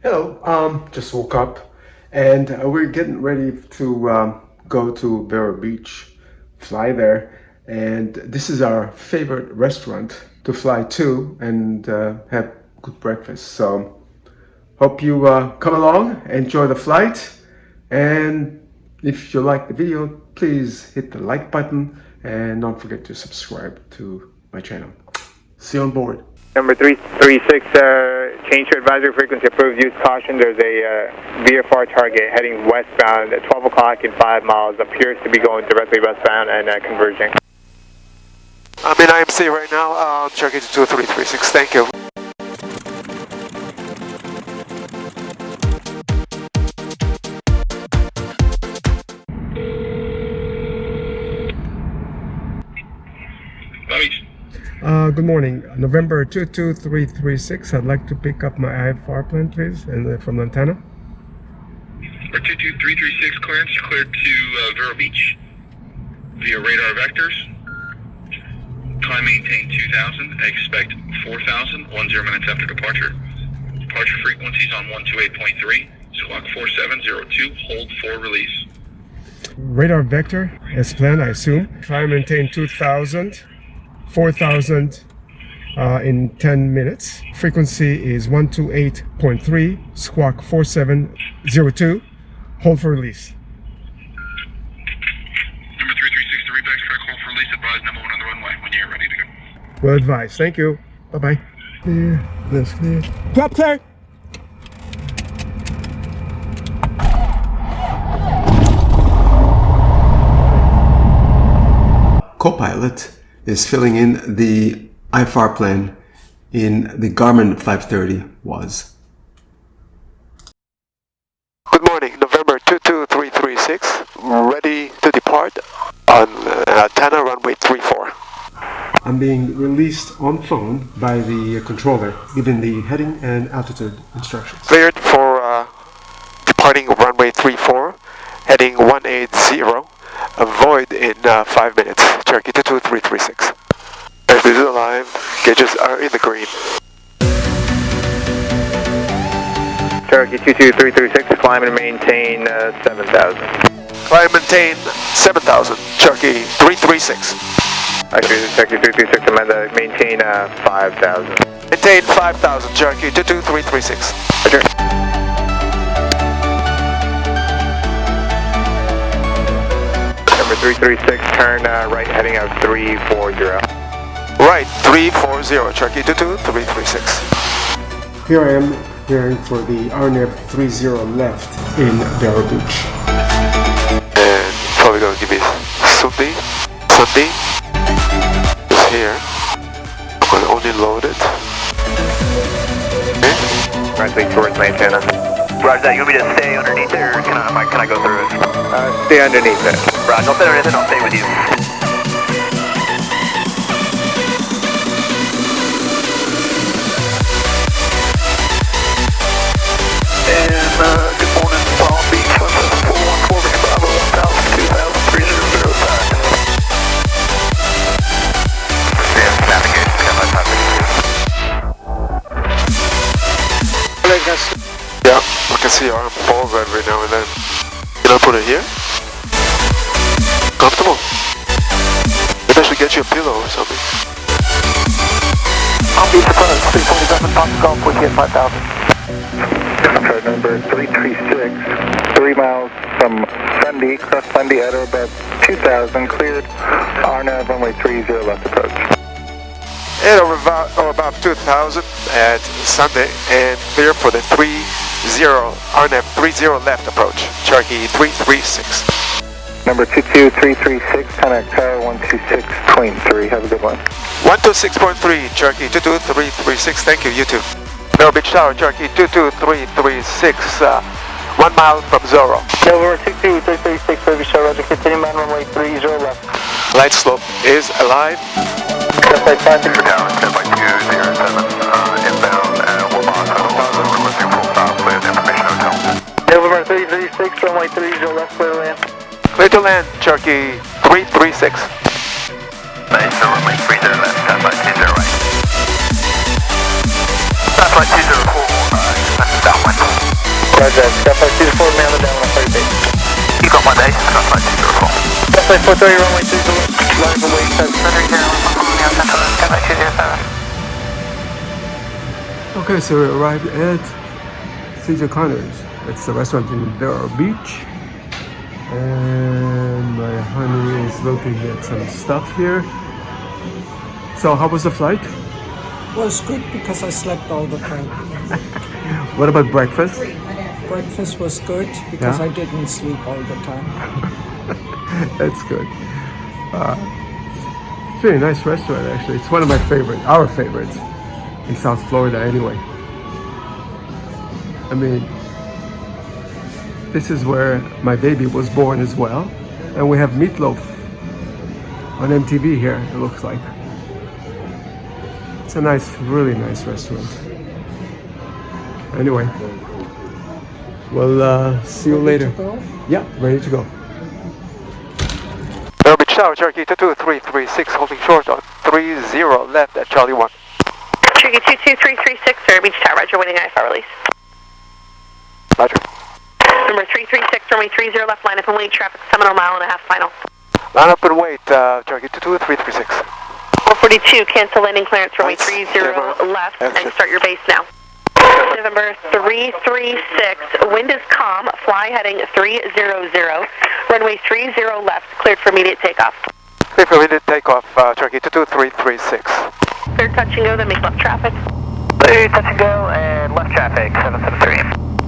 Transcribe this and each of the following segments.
Hello, just woke up and we're getting ready to go to Vero Beach, fly there, and this is our favorite restaurant to fly to and have good breakfast. So hope you come along, enjoy the flight, and if you like the video, please hit the like button and don't forget to subscribe to my channel. See you on board. Number 336, change to advisory frequency, approved, use caution. There's a VIFR target heading westbound at 12 o'clock in 5 miles. Appears to be going directly westbound and converging. I'm in IMC right now, Cherokee to 2336, thank you. Good morning. November 22336. I'd like to pick up my IFR plane, please, and from the antenna. For 22336 clearance, cleared to Vero Beach via radar vectors. Climb maintain 2000. Expect 4000. 10 minutes after departure. Departure frequencies on 128.3. Squawk 4702. Hold for release. Radar vector as planned, I assume. Try and maintain 2000. 4000 in 10 minutes. Frequency is 128.3, squawk 4702. Hold for release. Number 336 to reback track, hold for release. Advise number 1 on the runway when you're ready to go. Well advised. Thank you. Bye-bye. Clear. That's clear. Drop clear. Copilot is filling in the IFR plan in the Garmin 530 was. Good morning, November 22336, ready to depart on antenna runway 34. I'm being released on phone by the controller, given the heading and altitude instructions. Cleared for departing runway 34, heading 180, avoid in 5 minutes, Cherokee 22336. This is alive, gauges are in the green. Cherokee 22336, climb and maintain 7000. Climb and maintain 7000, Cherokee 336. Actually, Cherokee 336, amend that, maintain 5000. Maintain 5000, Cherokee 22336. Roger. Number 336, turn right heading out 340. Right, 340, Cherokee 22336. Here I am, hearing for the RNF 30 left in Vero Beach. And probably going to give me Sunday is here. I'm going to only load it. Okay. Directly towards my antenna. Roger that, you want me to stay underneath it, or can I go through it? Stay underneath it. Roger, I'll stay underneath it, I'll stay with you. And good morning, Palm Beach, 17414, Bravo, 1000, 2000, 3005. Yeah, navigation, come on, Yeah, I can see your arm falls every now and then. Can I put it here? Comfortable? Maybe I should get you a pillow or something. I'll be surprised, 347, Pop Golf, with you at 5000. Card number 336, 3 miles from Fundy, cross Fundy at or above 2000, cleared, RNAV runway 30 left approach. At or about 2000 at Sunday, and clear for the 30 RNF 30 left approach, Cherokee 336. Number 22336, contact tower 126.3, have a good one. 126.3, Cherokee 22336, thank you, you too. Vero Beach Tower, Cherokee 22336, 1 mile from Zorro. November 22336, Vero Beach Tower, Roger, continue man runway 30 left. Light slope is alive. Flight 5 We're down, by 207, inbound, we're on 7000, requesting full stop with information hotel. November 336, runway 30 left, clear to land. Clear to land, Cherokee 336. Nice, so runway 30 left, stand by 20 right. Stand by 204, downwind. Roger that. Skyfly 204, man on the down, 130 base. You got my day, Skyfly 204. Skyfly 430, runway 30, line from wait, 730, Okay, so we arrived at CJ Connors. It's the restaurant in Vero Beach. And my honey is looking at some stuff here. So how was the flight? Was good because I slept all the time. What about breakfast? Breakfast was good because Yeah? I didn't sleep all the time. That's good. It's a really nice restaurant actually. It's one of my favorites, our favorites in South Florida anyway. I mean, this is where my baby was born as well. And we have Meatloaf on MTV here, it looks like. It's a nice, really nice restaurant. Anyway, we'll see you later. Yeah, ready to go. Vero Beach Tower, Cherokee 22336, holding short on 30 left at Charlie 1. Cherokee 22336, Vero Beach Tower, Roger, waiting IFR release. Roger. Number 336, runway 30 left, line up and wait, traffic, Seminole mile and a half final. Line up and wait, Cherokee 22336. 442, cancel landing clearance, runway 30 left, and start your base now. November 336, wind is calm, fly heading 300, runway 30 left, cleared for immediate takeoff. Clear for immediate takeoff, Cherokee 22336. Clear touch and go, then make left traffic. Clear touch and go, and left traffic, 773.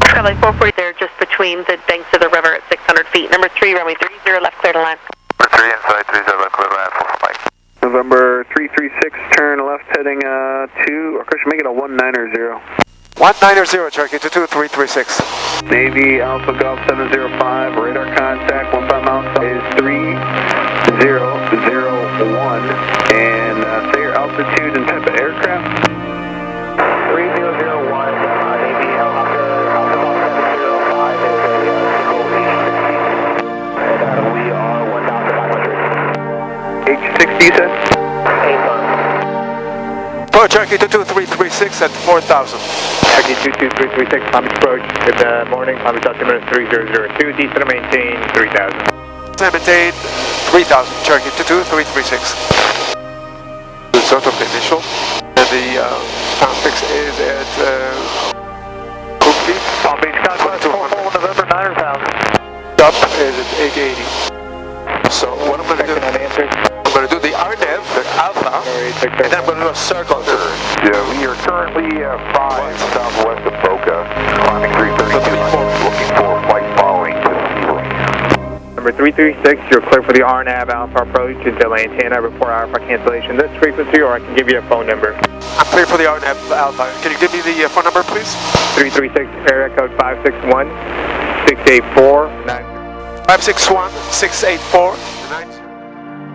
Skyfly 440, they're just between the banks of the river at 600 feet. Number 3, runway 30 left, clear to land. Number 3 inside, 30 left, clear to land, full spike. November 336, turn left heading 2, or Christian, make it a 190. 190, Cherokee 22336. Navy Alpha Golf 705, radar contact, 15 miles south is 3001, and say your altitude and type of aircraft. 3001, Navy Alpha Golf 705 is a single H60, and we are 1,500. H60, you said? For Cherokee 22336 at 4,000. Cherokee 22336, Palm Beach approach. Good morning, Palm Beach altimeter 3002, descend to maintain 3000. Maintain 3,000, Cherokee 22336. The sort of the initial, and the time fix is at Cookbeat. Palm Beach Conquest, November 9,000. Up is at 880. So what I'm going to do, I'm going to do the RNAV, the Alpha, and then I'm going to do a circle. Yeah, we are currently 5 southwest of Boca, climbing 332, looking for flight following to Sebring. Number 336, you're clear for the RNAV Alpha approach to Delantana. Report IFR cancellation this frequency, or I can give you a phone number. I'm clear for the RNAV Alpha. Can you give me the phone number, please? 336, area code 561 684 561 684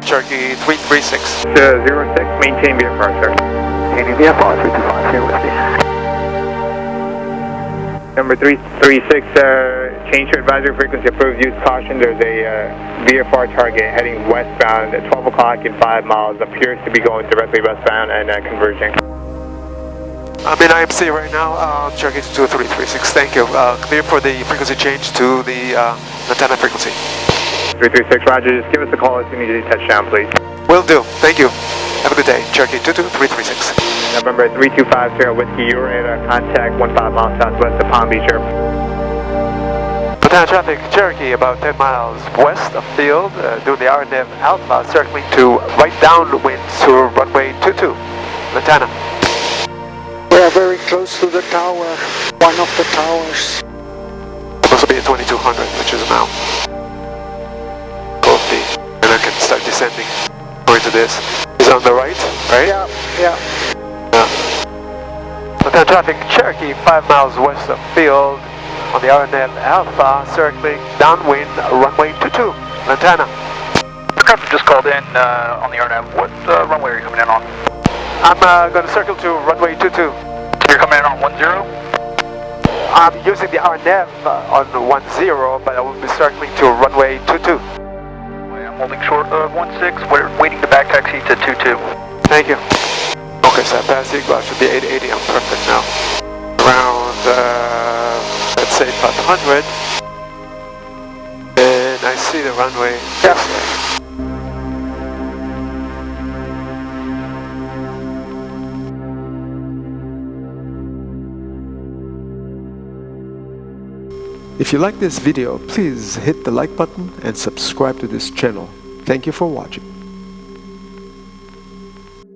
Cherokee 336. 06, maintain VFR, sir. Maintaining VFR 325 here with me. Number 336, change your advisory frequency, approved, use caution. There's a VFR target heading westbound at 12 o'clock in 5 miles. Appears to be going directly westbound and converging. I'm in IMC right now, Cherokee 2336, thank you. Clear for the frequency change to the antenna frequency. 336, roger, just give us a call as soon as you touch down, please. Will do, thank you. Have a good day, Cherokee 22336. November 3250, Whiskey, you are at contact 15 miles southwest of Palm Beach Airport. Antenna traffic, Cherokee, about 10 miles west of field, doing the RNAV Alpha, circling to right downwind to runway 22, Antenna. We are very close to the tower, one of the towers. Supposed to be at 2200, which is now. Copy. And I can start descending. Going to this. Is on the right, right? Yeah. Antenna traffic, Cherokee, 5 miles west of field, on the RNAV Alpha, circling downwind, runway 22, Antenna. Aircraft just called in on the RNAV. What runway are you coming in on? I'm going to circle to runway 22. You're coming in on 10? I'm using the RNAV on 10, but I will be circling to runway 22. I'm holding short of 16. We're waiting to back taxi to 22. Thank you. Okay, so I passed Eagle. I should be 880. I'm perfect now. Around, let's say 500. And I see the runway. Yeah. If you like this video, please hit the like button and subscribe to this channel. Thank you for watching.